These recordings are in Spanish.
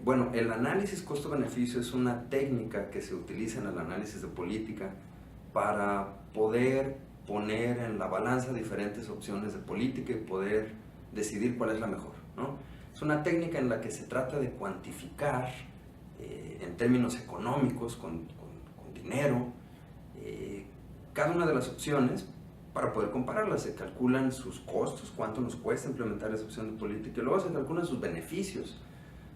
Bueno, el análisis costo-beneficio es una técnica que se utiliza en el análisis de política para poder poner en la balanza diferentes opciones de política y poder decidir cuál es la mejor, ¿no? Es una técnica en la que se trata de cuantificar en términos económicos, con dinero, cada una de las opciones para poder compararlas. Se calculan sus costos, cuánto nos cuesta implementar esa opción de política, y luego se calculan sus beneficios.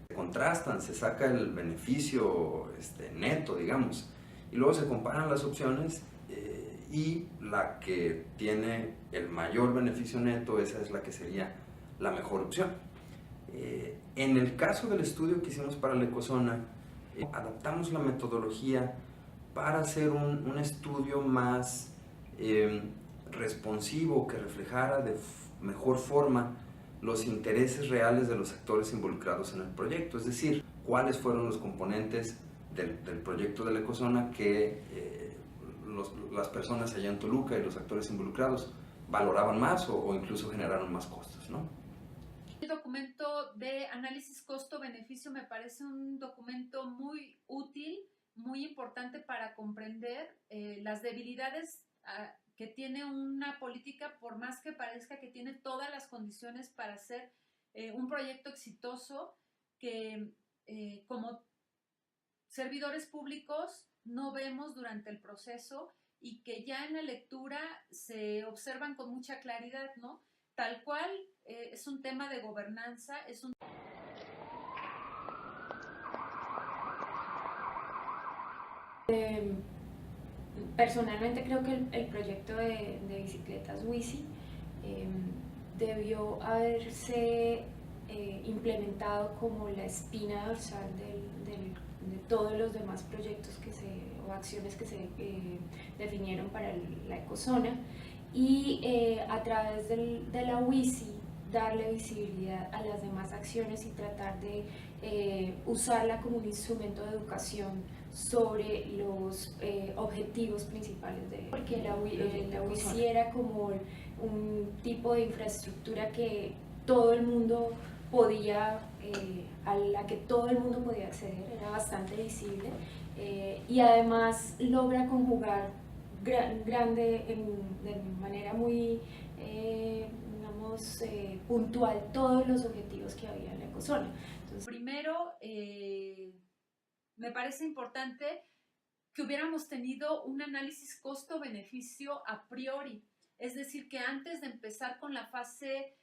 Se contrastan, se saca el beneficio neto, digamos, y luego se comparan las opciones y la que tiene el mayor beneficio neto, esa es la que sería la mejor opción. En el caso del estudio que hicimos para la ecozona, adaptamos la metodología para hacer un estudio más responsivo, que reflejara de mejor forma los intereses reales de los actores involucrados en el proyecto, es decir, cuáles fueron los componentes del proyecto de la ecozona que las personas allá en Toluca y los actores involucrados valoraban más o incluso generaron más costos, ¿no? El documento de análisis costo-beneficio me parece un documento muy útil, muy importante para comprender las debilidades que tiene una política, por más que parezca que tiene todas las condiciones para ser un proyecto exitoso, que como servidores públicos no vemos durante el proceso y que ya en la lectura se observan con mucha claridad, ¿no? Tal cual es un tema de gobernanza, es un... Personalmente creo que el proyecto de bicicletas WICI debió haberse implementado como la espina dorsal de todos los demás proyectos o acciones que se definieron para la ecozona, y a través de la WICI darle visibilidad a las demás acciones y tratar de usarla como un instrumento de educación sobre los objetivos principales porque la WICI era como un tipo de infraestructura que todo el mundo podía, a la que todo el mundo podía acceder, era bastante visible, y además logra conjugar de manera muy puntual todos los objetivos que había en la ecozona. Entonces, primero, me parece importante que hubiéramos tenido un análisis costo-beneficio a priori, es decir, que antes de empezar con la fase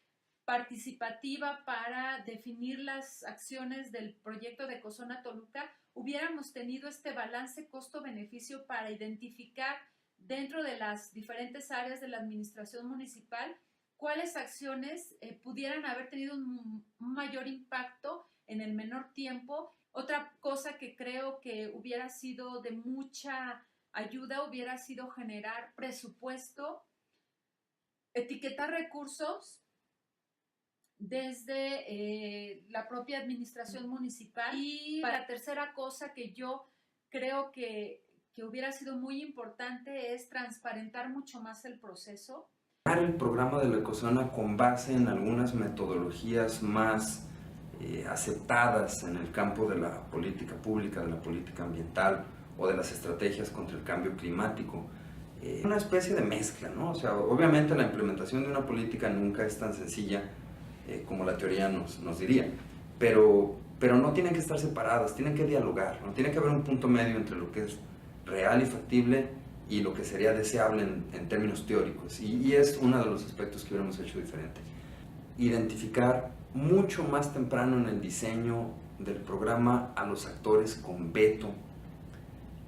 participativa para definir las acciones del proyecto de Ecozona Toluca, hubiéramos tenido este balance costo-beneficio para identificar dentro de las diferentes áreas de la administración municipal cuáles acciones pudieran haber tenido un mayor impacto en el menor tiempo. Otra cosa que creo que hubiera sido de mucha ayuda hubiera sido generar presupuesto, etiquetar recursos desde la propia administración municipal. Y la tercera cosa que yo creo que hubiera sido muy importante es transparentar mucho más el proceso. El programa de la ecozona con base en algunas metodologías más aceptadas en el campo de la política pública, de la política ambiental o de las estrategias contra el cambio climático. Una especie de mezcla, ¿no? O sea, obviamente la implementación de una política nunca es tan sencilla como la teoría nos diría, pero no tienen que estar separadas, tienen que dialogar, ¿no? Tiene que haber un punto medio entre lo que es real y factible y lo que sería deseable en términos teóricos, y es uno de los aspectos que hubiéramos hecho diferente. Identificar mucho más temprano en el diseño del programa a los actores con veto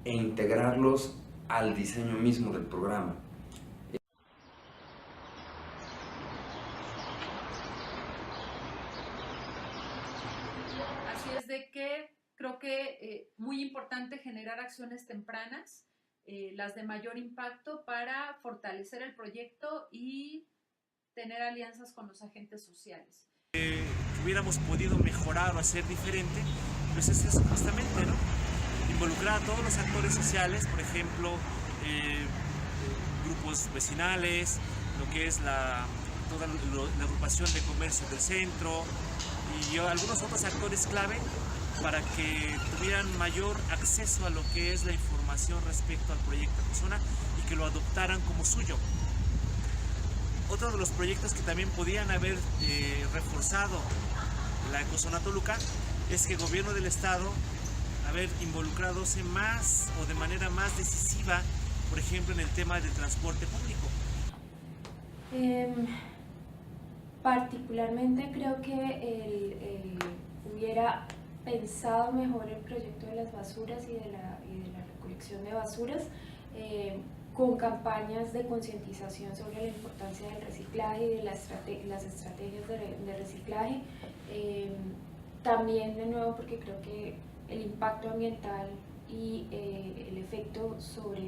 e integrarlos al diseño mismo del programa. Así es de que creo que muy importante generar acciones tempranas, las de mayor impacto, para fortalecer el proyecto y tener alianzas con los agentes sociales. Que hubiéramos podido mejorar o hacer diferente, pues es justamente, ¿no?, involucrar a todos los actores sociales, por ejemplo, grupos vecinales, lo que es toda la agrupación de comercio del centro y algunos otros actores clave para que tuvieran mayor acceso a lo que es la información respecto al proyecto Ecozona y que lo adoptaran como suyo. Otro de los proyectos que también podían haber reforzado la Ecozona Toluca es que el gobierno del estado haber involucradose más o de manera más decisiva, por ejemplo, en el tema del transporte público. Particularmente creo que hubiera pensado mejor el proyecto de las basuras y de la recolección de basuras, con campañas de concientización sobre la importancia del reciclaje y de las estrategias de reciclaje. También, de nuevo, porque creo que el impacto ambiental y el efecto sobre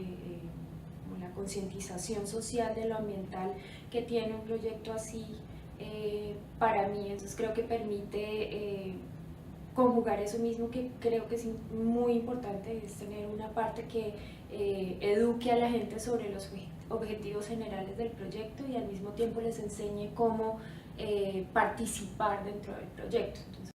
la concientización social de lo ambiental que tiene un proyecto así, para mí, entonces creo que permite conjugar eso mismo que creo que es muy importante, es tener una parte que eduque a la gente sobre los objetivos generales del proyecto y al mismo tiempo les enseñe cómo participar dentro del proyecto. Entonces,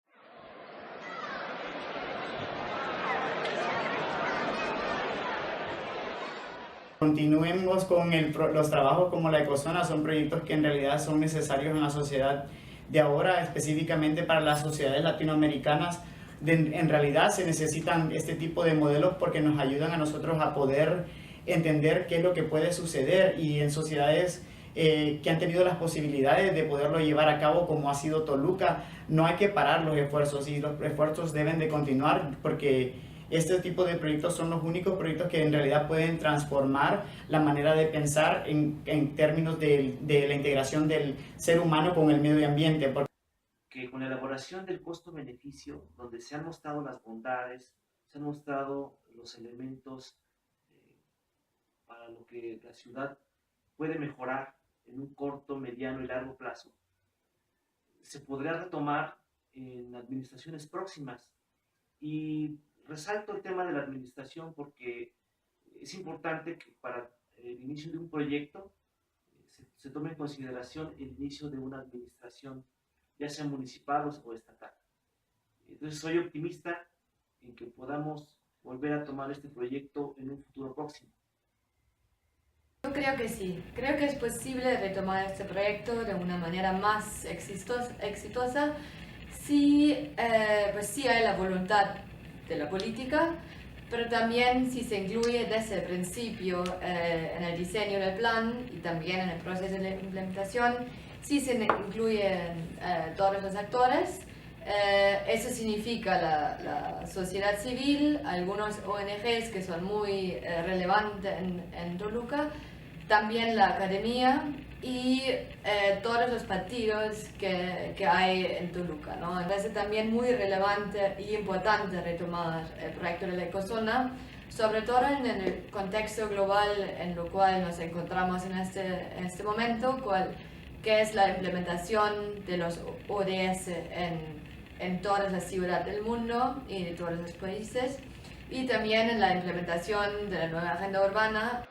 continuemos con los trabajos como la Ecozona, son proyectos que en realidad son necesarios en la sociedad de ahora, específicamente para las sociedades latinoamericanas. En realidad se necesitan este tipo de modelos porque nos ayudan a nosotros a poder entender qué es lo que puede suceder, y en sociedades que han tenido las posibilidades de poderlo llevar a cabo, como ha sido Toluca, no hay que parar los esfuerzos, y los esfuerzos deben de continuar, porque este tipo de proyectos son los únicos proyectos que en realidad pueden transformar la manera de pensar en términos de la integración del ser humano con el medio ambiente. Que con la elaboración del costo-beneficio, donde se han mostrado las bondades, se han mostrado los elementos para lo que la ciudad puede mejorar en un corto, mediano y largo plazo, se podría retomar en administraciones próximas. Y resalto el tema de la administración porque es importante que para el inicio de un proyecto se tome en consideración el inicio de una administración, ya sea municipal o estatal. Entonces soy optimista en que podamos volver a tomar este proyecto en un futuro próximo. Yo creo que sí, creo que es posible retomar este proyecto de una manera más exitosa si hay la voluntad de la política, pero también si se incluye desde el principio en el diseño del plan y también en el proceso de implementación, si se incluyen todos los actores. Eso significa la sociedad civil, algunos ONGs que son muy relevantes en Toluca, también la academia y todos los partidos que hay en Toluca, ¿no? Entonces también muy relevante y importante retomar el proyecto de la Ecozona, sobre todo en el contexto global en lo cual nos encontramos en este momento, que es la implementación de los ODS en todas las ciudades del mundo y de todos los países, y también en la implementación de la nueva agenda urbana.